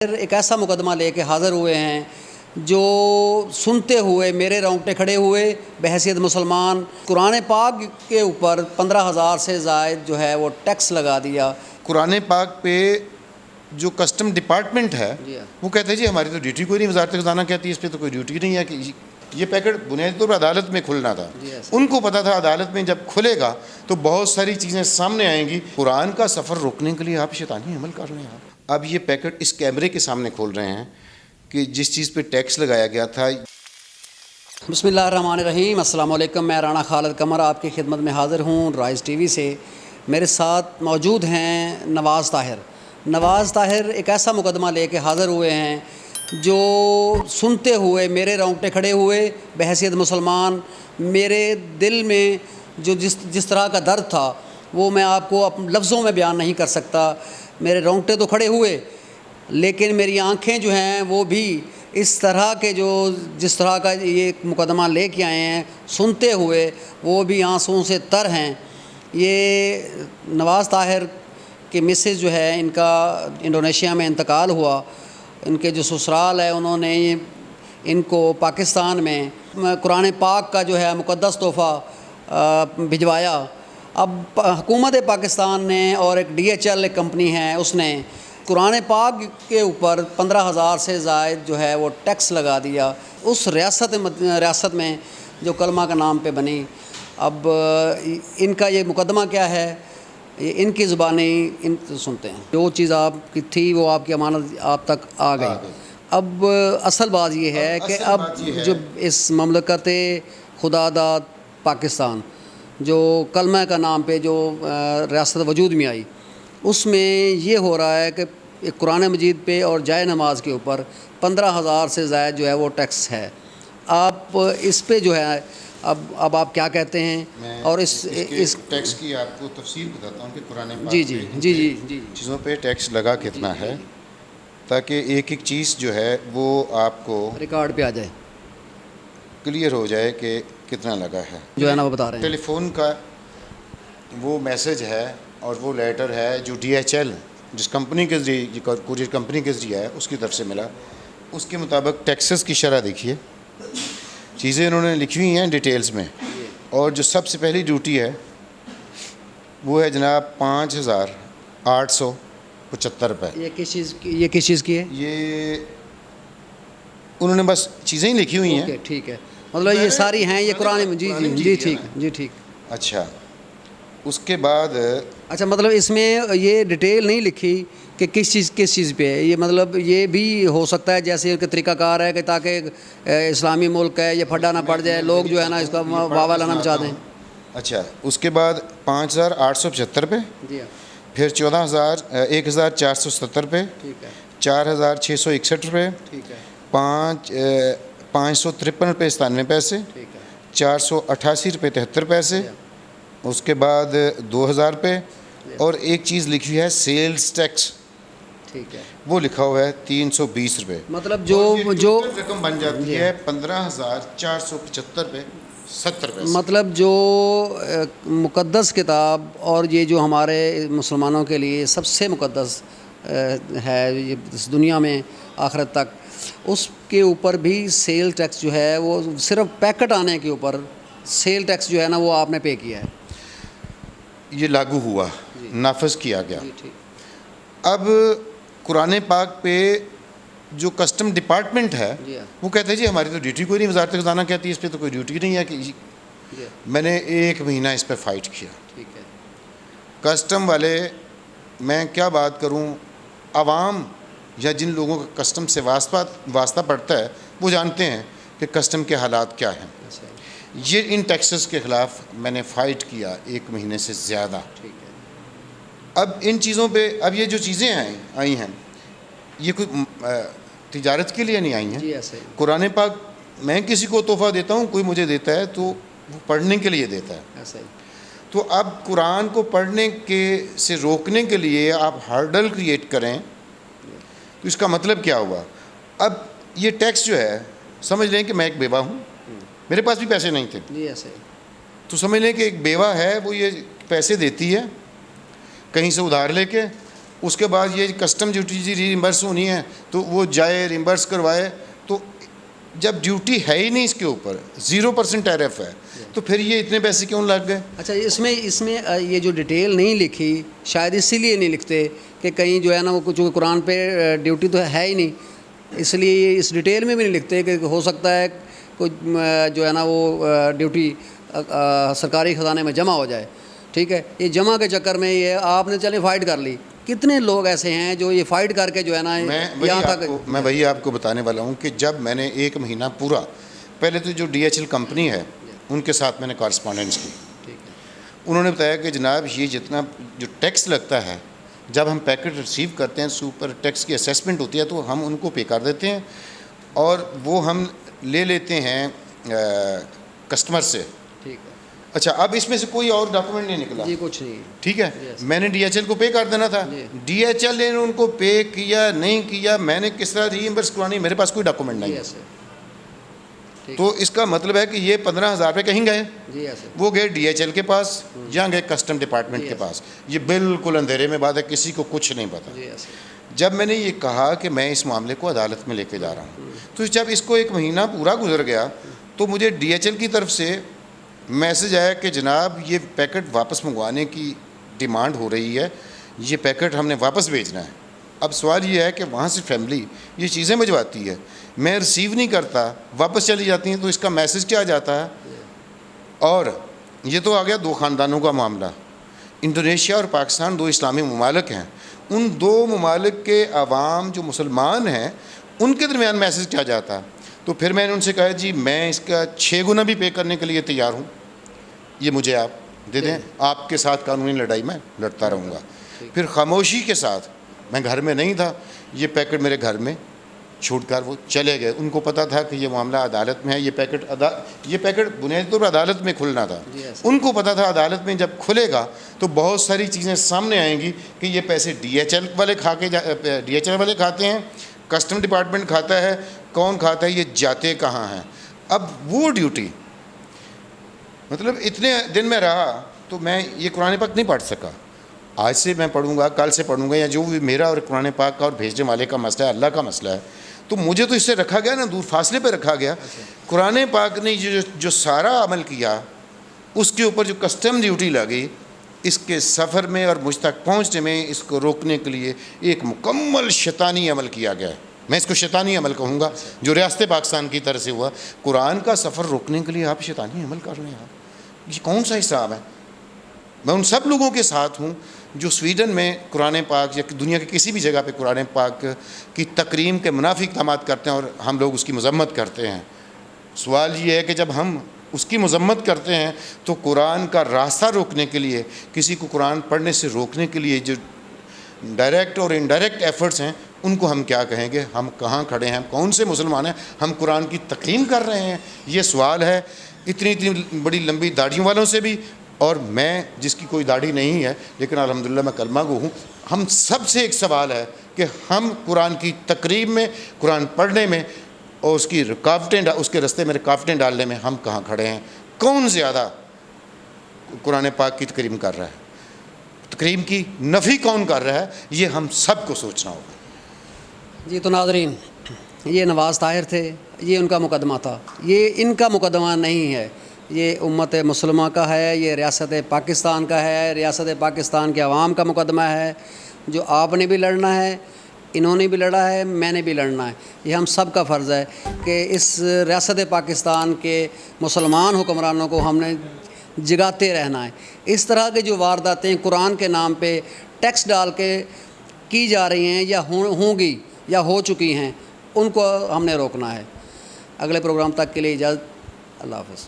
ایک ایسا مقدمہ لے کے حاضر ہوئے ہیں جو سنتے ہوئے میرے رونگٹے کھڑے ہوئے بحیثیت مسلمان۔ قرآن پاک کے اوپر 15,000 سے زائد جو ہے وہ ٹیکس لگا دیا۔ قرآن پاک پہ جو کسٹم ڈپارٹمنٹ ہے وہ کہتے ہیں جی ہماری تو ڈیوٹی کوئی نہیں، وزارت خزانہ کہتی ہے اس پہ تو کوئی ڈیوٹی نہیں ہے کہ یہ پیکٹ بنیادی طور پر عدالت میں کھلنا تھا۔ ان کو پتہ تھا عدالت میں جب کھلے گا تو بہت ساری چیزیں سامنے آئیں گی۔ قرآن کا سفر روکنے کے لیے آپ شیطانی عمل کر رہے ہیں۔ اب یہ پیکٹ اس کیمرے کے سامنے کھول رہے ہیں کہ جس چیز پہ ٹیکس لگایا گیا تھا۔ بسم اللہ الرحمن الرحیم۔ السلام علیکم، میں رانا خالد قمر آپ کی خدمت میں حاضر ہوں رائز ٹی وی سے۔ میرے ساتھ موجود ہیں نواز طاہر۔ نواز طاہر ایک ایسا مقدمہ لے کے حاضر ہوئے ہیں جو سنتے ہوئے میرے رونگٹے کھڑے ہوئے بحیثیت مسلمان۔ میرے دل میں جو جس طرح کا درد تھا وہ میں آپ کو لفظوں میں بیان نہیں کر سکتا۔ میرے رونگٹے تو کھڑے ہوئے لیکن میری آنکھیں جو ہیں وہ بھی اس طرح کے جس طرح کا یہ مقدمہ لے کے آئے ہیں سنتے ہوئے وہ بھی آنسوؤں سے تر ہیں۔ یہ نواز طاہر کے مسز جو ہے ان کا انڈونیشیا میں انتقال ہوا۔ ان کے جو سسرال ہے انہوں نے ان کو پاکستان میں قرآن پاک کا جو ہے مقدس تحفہ بھجوایا۔ اب حکومت پاکستان نے اور ایک DHL ایک کمپنی ہے اس نے قرآن پاک کے اوپر 15,000 سے زائد جو ہے وہ ٹیکس لگا دیا اس ریاست میں جو کلمہ کا نام پہ بنی۔ اب ان کا یہ مقدمہ کیا ہے یہ ان کی زبانی سنتے ہیں۔ جو چیز آپ کی تھی وہ آپ کی امانت آپ تک آ گئی۔ اب اصل بات یہ ہے کہ اب جو اس مملکت خدا داد پاکستان جو کلمہ کا نام پہ جو ریاست وجود میں آئی اس میں یہ ہو رہا ہے کہ قرآن مجید پہ اور جائے نماز کے اوپر 15,000 سے زائد جو ہے وہ ٹیکس ہے۔ آپ اس پہ جو ہے اب آپ کیا کہتے ہیں؟ اور اس ٹیکس کی آپ کو تفصیل بتاتا ہوں کہ قرآن پاک جی چیزوں پہ ٹیکس لگا کتنا ہے تاکہ ایک ایک چیز جو ہے وہ آپ کو ریکارڈ پہ آ جائے، کلیئر ہو جائے کہ کتنا لگا ہے۔ جو ہے نا وہ بتا رہے ہیں۔ ٹیلی فون کا وہ میسج ہے اور وہ لیٹر ہے جو DHL جس کمپنی کے ذریعے کوریئر کمپنی کے ذریعے ہے اس کی طرف سے ملا۔ اس کے مطابق ٹیکسز کی شرح دیکھیے، چیزیں انہوں نے لکھی ہوئی ہیں ڈیٹیلز میں، اور جو سب سے پہلی ڈیوٹی ہے وہ ہے جناب 5,875 روپے۔ یہ کس چیز کی ہے؟ یہ انہوں نے بس چیزیں ہی لکھی ہوئی ہیں۔ ٹھیک ہے، مطلب یہ ساری ہیں یہ قرآن جی ٹھیک۔ اچھا، اس کے بعد اچھا مطلب اس میں یہ ڈیٹیل نہیں لکھی کہ کس چیز پہ ہے۔ یہ مطلب یہ بھی ہو سکتا ہے جیسے کہ طریقہ کار ہے کہ تاکہ اسلامی ملک ہے یہ پھڈا نہ پڑ جائے، لوگ جو ہے نا اس کا واوا لانا چاہتے ہیں۔ اچھا، اس کے بعد 5,875 روپے، جی پھر 1,470 روپے، 4,661 روپے، 553 روپے 97 پیسے، 488 روپے 73 پیسے، اس کے بعد 2,000 روپے، اور ایک چیز لکھی ہے سیلز ٹیکس، ٹھیک ہے، وہ لکھا ہوا ہے 320 روپے۔ مطلب جو رقم بن جاتی ہے 15,475 روپے 70 پیسے۔ مطلب جو مقدس کتاب اور یہ جو ہمارے مسلمانوں کے لیے سب سے مقدس ہے اس دنیا میں آخرت تک، اس کے اوپر بھی سیل ٹیکس جو ہے وہ صرف پیکٹ آنے کے اوپر سیل ٹیکس جو ہے نا وہ آپ نے پے کیا ہے۔ یہ لاگو ہوا، نافذ کیا گیا۔ اب قرآن پاک پہ جو کسٹم ڈپارٹمنٹ ہے وہ کہتے ہیں جی ہماری تو ڈیوٹی کوئی نہیں، وزارت خزانہ کہتی ہے اس پہ تو کوئی ڈیوٹی نہیں ہے کہ میں نے 1 مہینہ اس پہ فائٹ کیا۔ ٹھیک ہے، کسٹم والے، میں کیا بات کروں، عوام یا جن لوگوں کا کسٹم سے واسطہ پڑتا ہے وہ جانتے ہیں کہ کسٹم کے حالات کیا ہیں۔ یہ ان ٹیکسز کے خلاف میں نے فائٹ کیا 1 مہینے سے زیادہ۔ اب ان چیزوں پہ اب یہ جو چیزیں آئی ہیں یہ کوئی تجارت کے لیے نہیں آئی ہیں۔ قرآن پاک میں کسی کو تحفہ دیتا ہوں، کوئی مجھے دیتا ہے تو وہ پڑھنے کے لیے دیتا ہے۔ تو اب قرآن کو پڑھنے سے روکنے کے لیے آپ ہرڈل کریٹ کریں تو اس کا مطلب کیا ہوا؟ اب یہ ٹیکس جو ہے سمجھ لیں کہ میں ایک بیوہ ہوں، میرے پاس بھی پیسے نہیں تھے، تو سمجھ لیں کہ ایک بیوہ ہے وہ یہ پیسے دیتی ہے کہیں سے ادھار لے کے اس کے بعد یہ کسٹم ڈیوٹی جی ریمبرس ہونی ہے تو وہ جائے ریمبرس کروائے. تو جب ڈیوٹی ہے ہی نہیں اس کے اوپر 0% ٹیرف ہے تو پھر یہ اتنے پیسے کیوں لگ گئے؟ اچھا اس میں یہ جو ڈیٹیل نہیں لکھی شاید اسی لیے نہیں لکھتے کہ کہیں جو ہے نا وہ کچھ قرآن پہ ڈیوٹی تو ہے ہی نہیں, اس لیے اس ڈیٹیل میں بھی نہیں لکھتے کہ ہو سکتا ہے کوئی جو ہے نا وہ ڈیوٹی سرکاری خزانے میں جمع ہو جائے. ٹھیک ہے, یہ جمع کے چکر میں یہ آپ نے چلیں فائٹ کر لی. کتنے لوگ ایسے ہیں جو یہ فائٹ کر کے جو ہے نا یہاں تک. میں وہی آپ کو بتانے والا ہوں کہ جب میں نے 1 مہینہ پورا, پہلے تو جو DHL کمپنی ہے ان کے ساتھ میں نے کارسپونڈنس کی. انہوں نے بتایا کہ جناب یہ جتنا جو ٹیکس لگتا ہے جب ہم پیکٹ ریسیو کرتے ہیں سپر ٹیکس کی اسیسمنٹ ہوتی ہے تو ہم ان کو پے کر دیتے ہیں اور وہ ہم لے لیتے ہیں کسٹمر سے. ٹھیک ہے. اچھا اب اس میں سے کوئی اور ڈاکومنٹ نہیں نکلا؟ جی کچھ نہیں. ٹھیک ہے, میں نے DHL کو پے کر دینا تھا. DHL نے ان کو پے کیا نہیں کیا, میں نے کس طرح ری ایمبرس کروانی, میرے پاس کوئی ڈاکومنٹ نہیں ہے. تو اس کا مطلب ہے کہ یہ 15,000 روپے کہیں گئے, وہ گئے DHL کے پاس, جہاں گئے کسٹم ڈپارٹمنٹ کے پاس. یہ بالکل اندھیرے میں بات ہے, کسی کو کچھ نہیں پتا. جب میں نے یہ کہا کہ میں اس معاملے کو عدالت میں لے کے جا رہا ہوں, تو جب اس کو 1 مہینہ پورا گزر گیا تو مجھے DHL کی طرف سے میسج آیا کہ جناب یہ پیکٹ واپس منگوانے کی ڈیمانڈ ہو رہی ہے, یہ پیکٹ ہم نے واپس بھیجنا ہے. اب سوال یہ ہے کہ وہاں سے فیملی یہ چیزیں بھجواتی ہے, میں ریسیو نہیں کرتا, واپس چلی جاتی ہیں, تو اس کا میسج کیا جاتا ہے. اور یہ تو آ گیا 2 خاندانوں کا معاملہ. انڈونیشیا اور پاکستان 2 اسلامی ممالک ہیں, ان 2 ممالک کے عوام جو مسلمان ہیں ان کے درمیان میسج کیا جاتا ہے. تو پھر میں نے ان سے کہا جی میں اس کا 6 گنا بھی پے کرنے کے لیے تیار ہوں, یہ مجھے آپ دے دیں, آپ کے ساتھ قانونی لڑائی میں لڑتا رہوں گا. پھر خاموشی کے ساتھ, میں گھر میں نہیں تھا, یہ پیکٹ میرے گھر میں چھوڑ کر وہ چلے گئے. ان کو پتہ تھا کہ یہ معاملہ عدالت میں ہے, یہ پیکٹ بنیادی طور پر عدالت میں کھلنا تھا. ان کو پتہ تھا عدالت میں جب کھلے گا تو بہت ساری چیزیں سامنے آئیں گی کہ یہ پیسے DHL والے کھاتے ہیں, کسٹم ڈپارٹمنٹ کھاتا ہے, کون کھاتا ہے, یہ جاتے کہاں ہیں. اب وہ ڈیوٹی مطلب اتنے دن میں رہا تو میں یہ قرآن پاک نہیں پڑھ سکا. آج سے میں پڑھوں گا, کل سے پڑھوں گا, یا جو بھی میرا اور قرآن پاک کا اور بھیجنے والے کا مسئلہ ہے, اللہ کا مسئلہ ہے, تو مجھے تو اس سے رکھا گیا نا, دور فاصلے پہ رکھا گیا. قرآن پاک نے جو سارا عمل کیا اس کے اوپر جو کسٹم ڈیوٹی لگی, اس کے سفر میں اور مجھ تک پہنچنے میں اس کو روکنے کے لیے ایک مکمل شیطانی عمل کیا گیا ہے. میں اس کو شیطانی عمل کہوں گا جو ریاست پاکستان کی طرف سے ہوا. قرآن کا سفر روکنے کے لیے آپ شیطانی عمل کر رہے ہیں, یہ کون سا حساب ہے؟ میں ان سب لوگوں کے ساتھ ہوں جو سویڈن میں قرآن پاک یا دنیا کی کسی بھی جگہ پہ قرآن پاک کی تکریم کے منافی اقدامات کرتے ہیں اور ہم لوگ اس کی مذمت کرتے ہیں. سوال یہ ہے کہ جب ہم اس کی مذمت کرتے ہیں تو قرآن کا راستہ روکنے کے لیے, کسی کو قرآن پڑھنے سے روکنے کے لیے جو ڈائریکٹ اور انڈائریکٹ ایفرٹس ہیں ان کو ہم کیا کہیں گے؟ ہم کہاں کھڑے ہیں؟ کون سے مسلمان ہیں؟ ہم قرآن کی تکریم کر رہے ہیں. یہ سوال ہے اتنی بڑی لمبی داڑھیوں والوں سے بھی, اور میں جس کی کوئی داڑھی نہیں ہے لیکن الحمدللہ میں کلمہ گو ہوں. ہم سب سے ایک سوال ہے کہ ہم قرآن کی تقریب میں, قرآن پڑھنے میں اور اس کی رکاوٹیں, اس کے رستے میں رکاوٹیں ڈالنے میں ہم کہاں کھڑے ہیں؟ کون زیادہ قرآن پاک کی تکریم کر رہا ہے, تکریم کی نفی کون کر رہا ہے؟ یہ ہم سب کو سوچنا ہوگا. جی تو ناظرین, یہ نواز طاہر تھے, یہ ان کا مقدمہ تھا. یہ ان کا مقدمہ نہیں ہے, یہ امت مسلمہ کا ہے, یہ ریاست پاکستان کا ہے, ریاست پاکستان کے عوام کا مقدمہ ہے, جو آپ نے بھی لڑنا ہے, انہوں نے بھی لڑا ہے, میں نے بھی لڑنا ہے. یہ ہم سب کا فرض ہے کہ اس ریاست پاکستان کے مسلمان حکمرانوں کو ہم نے جگاتے رہنا ہے. اس طرح کے جو وارداتیں قرآن کے نام پہ ٹیکس ڈال کے کی جا رہی ہیں یا ہوں گی یا ہو چکی ہیں, ان کو ہم نے روکنا ہے. اگلے پروگرام تک کے لیے اجازت, اللہ حافظ.